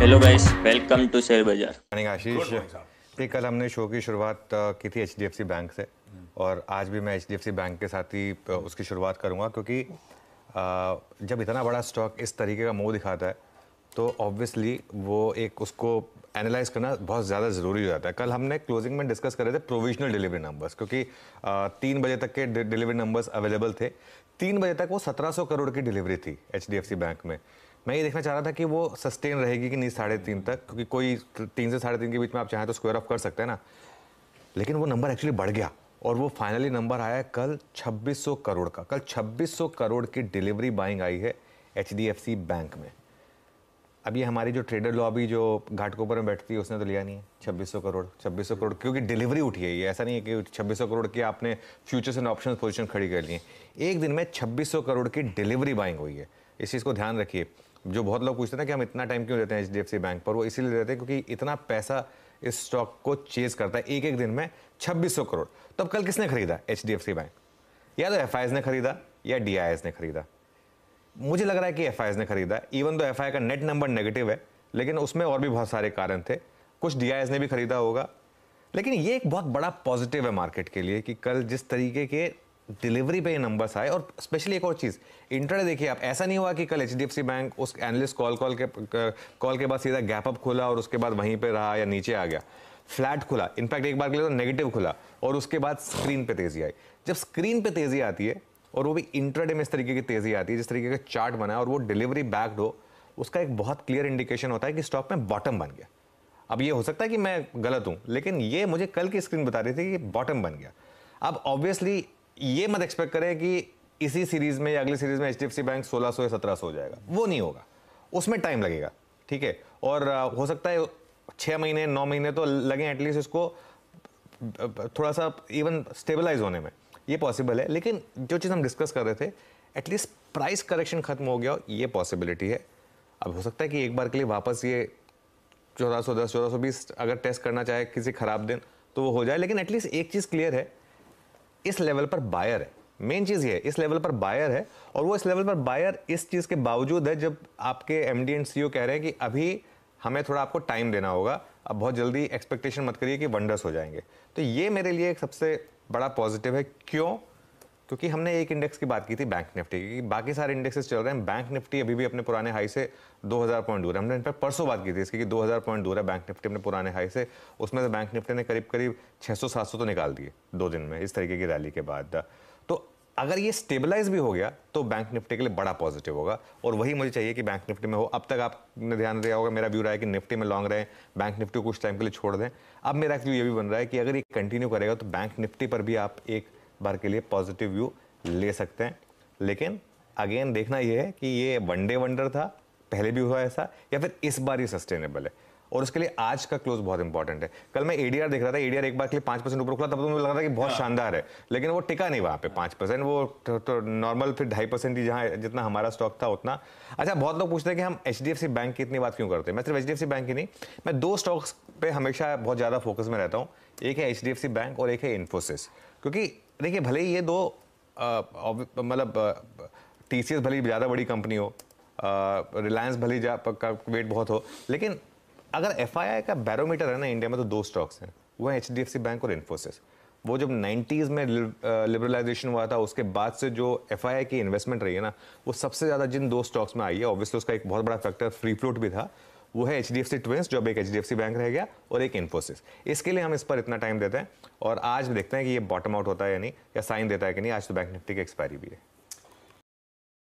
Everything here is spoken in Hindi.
Hello guys, welcome to share Bazaar. Morning Ashish. ये कल हमने शो की शुरुआत की थी एचडीएफसी बैंक से और आज भी मैं एचडीएफसी बैंक के साथ ही उसकी शुरुआत करूंगा क्योंकि जब इतना बड़ा स्टॉक इस तरीके का मुंह दिखाता है तो ऑब्वियसली वो एक उसको एनालाइज करना बहुत ज़्यादा ज़रूरी हो जाता है। कल हमने क्लोजिंग में डिस्कस कर रहे थे प्रोविजनल डिलीवरी नंबर्स क्योंकि 3 बजे तक के डिलीवरी नंबर्स अवेलेबल थे। 3 बजे तक वो 1700 करोड़ की डिलीवरी थी एचडीएफसी बैंक में। मैं ये देखना चाह रहा था कि वो सस्टेन रहेगी कि नहीं 3.5 तक, क्योंकि कोई 3 से 3.5 के बीच में आप चाहें तो स्क्वायर ऑफ कर सकते हैं ना। लेकिन वो नंबर एक्चुअली बढ़ गया और वो फाइनली नंबर आया कल 2600 करोड़ का। कल 2600 करोड़ की डिलीवरी बाइंग आई है एचडीएफसी बैंक में। अब ये हमारी जो ट्रेडर लॉबी जो घाटकोपर में बैठती है उसने तो लिया नहीं है 2600 करोड़ क्योंकि डिलीवरी उठी है। ये ऐसा नहीं है कि 2600 करोड़ की आपने फ्यूचर्स एंड ऑप्शंस पोजीशन खड़ी कर ली है। एक दिन में 2600 करोड़ की डिलीवरी बाइंग हुई है। इस चीज़ को ध्यान रखिए। जो बहुत लोग पूछते हैं ना कि हम इतना टाइम क्यों देते हैं एचडीएफसी बैंक पर, वो इसीलिए देते हैं क्योंकि इतना पैसा इस स्टॉक को चेज करता है एक एक दिन में 2600 करोड़। तो अब कल किसने खरीदा एचडीएफसी बैंक? या तो एफआईएस ने खरीदा या डीआईएस ने खरीदा। मुझे लग रहा है कि एफआईएस ने खरीदा। इवन तो एफआई का नेट नंबर नेगेटिव है लेकिन उसमें और भी बहुत सारे कारण थे। कुछ डीआईएस ने भी खरीदा होगा। लेकिन ये एक बहुत बड़ा पॉजिटिव है मार्केट के लिए कि कल जिस तरीके के डिलीवरी पे ये नंबर्स आए। और स्पेशली एक और चीज़, इंट्राडे देखिए आप, ऐसा नहीं हुआ कि कल एचडीएफसी बैंक उस एनालिस्ट कॉल के बाद सीधा गैप अप खुला और उसके बाद वहीं पे रहा या नीचे आ गया। फ्लैट खुला, इनफैक्ट एक बार के लिए तो नेगेटिव खुला और उसके बाद स्क्रीन पे तेजी आई। जब स्क्रीन पे तेजी आती है और वो भी इंट्राडे में इस तरीके की तेजी आती है, जिस तरीके का चार्ट बना है और वो डिलीवरी बैक्ड हो, उसका एक बहुत क्लियर इंडिकेशन होता है कि स्टॉक में बॉटम बन गया। अब ये हो सकता है कि मैं गलत हूं, लेकिन ये मुझे कल की स्क्रीन बता रही थी कि बॉटम बन गया। अब ऑब्वियसली ये मत एक्सपेक्ट करें कि इसी सीरीज में या अगली सीरीज में एचडीएफसी बैंक 1600 या 1700 हो जाएगा, वो नहीं होगा। उसमें टाइम लगेगा, ठीक है। और हो सकता है 6 महीने 9 महीने तो लगे एटलीस्ट इसको थोड़ा सा इवन स्टेबलाइज होने में, ये पॉसिबल है। लेकिन जो चीज़ हम डिस्कस कर रहे थे, एटलीस्ट प्राइस करेक्शन खत्म हो गया, ये पॉसिबिलिटी है। अब हो सकता है कि एक बार के लिए वापस ये 1410 1420 अगर टेस्ट करना चाहे किसी खराब दिन तो वो हो जाए। लेकिन एटलीस्ट एक चीज़ क्लियर है, इस लेवल पर बायर है। मेन चीज़ ये है, इस लेवल पर बायर है। और वो इस लेवल पर बायर इस चीज़ के बावजूद है जब आपके एमडी एंड सीईओ कह रहे हैं कि अभी हमें थोड़ा आपको टाइम देना होगा, अब बहुत जल्दी एक्सपेक्टेशन मत करिए कि वंडर्स हो जाएंगे। तो ये मेरे लिए एक सबसे बड़ा पॉजिटिव है। क्यों? क्योंकि हमने एक इंडेक्स की बात की थी बैंक निफ्टी की, बाकी सारे इंडेक्सेस चल रहे हैं, बैंक निफ्टी अभी भी अपने पुराने हाई से 2000 पॉइंट दूर है। हमने इन पर परसों बात की थी इसकी कि 2000 पॉइंट दूर है बैंक निफ्टी अपने पुराने हाई से। उसमें से बैंक निफ्टी ने करीब करीब 600-700 तो निकाल दिए 2 दिन में इस तरीके की रैली के बाद। तो अगर ये स्टेबलाइज भी हो गया तो बैंक निफ्टी के लिए बड़ा पॉजिटिव होगा और वही मुझे चाहिए कि बैंक निफ्टी में हो। अब तक आपने ध्यान दिया होगा, मेरा व्यू रहा है कि निफ्टी में लॉन्ग रहें, बैंक निफ्टी को कुछ टाइम के लिए छोड़ दें। अब मेरा व्यू ये भी बन रहा है कि अगर ये कंटिन्यू करेगा तो बैंक निफ्टी पर भी आप एक बार के लिए पॉजिटिव व्यू ले सकते हैं। लेकिन अगेन देखना यह है कि ये वनडे वंडर था, पहले भी हुआ ऐसा, या फिर इस बार ये सस्टेनेबल है। और उसके लिए आज का क्लोज बहुत इंपॉर्टेंट है। कल मैं एडीआर देख रहा था, एडीआर एक बार के लिए 5% ऊपर खुला, तब तो मुझे लग रहा था कि बहुत शानदार है, लेकिन वो टिका नहीं वहां पे 5%। वो तो नॉर्मल फिर 2.5% ही, जहां जितना हमारा स्टॉक था उतना। अच्छा, बहुत लोग पूछते हैं कि हम एचडीएफसी बैंक की इतनी बात क्यों करते हैं। मैं सिर्फ एचडीएफसी बैंक की नहीं, मैं 2 स्टॉक्स पे हमेशा बहुत ज्यादा फोकस में रहता हूँ। एक है एचडीएफसी बैंक और एक है इन्फोसिस। क्योंकि देखिए, भले ही ये दो मतलब टीसीएस भले ही ज़्यादा बड़ी कंपनी हो, रिलायंस भले का वेट बहुत हो, लेकिन अगर एफआईआई का बैरोमीटर है ना इंडिया में, तो 2 स्टॉक्स हैं, वो है एचडीएफसी बैंक और इन्फोसिस। वो जब 90s में लिबरलाइजेशन हुआ था उसके बाद से जो एफआईआई की इन्वेस्टमेंट रही है ना, वो सबसे ज़्यादा जिन 2 स्टॉक्स में आई है। ऑब्वियसली उसका एक बहुत बड़ा फैक्टर फ्री फ्लोट भी था, वो है एचडीएफसी ट्विंस जो अब एक एचडीएफसी बैंक रह गया, और एक इन्फोसिस। इसके लिए हम इस पर इतना टाइम देते हैं और आज देखते हैं कि ये बॉटम आउट होता है या नहीं, या साइन देता है कि नहीं। आज तो बैंक निफ्टी की एक्सपायरी भी है।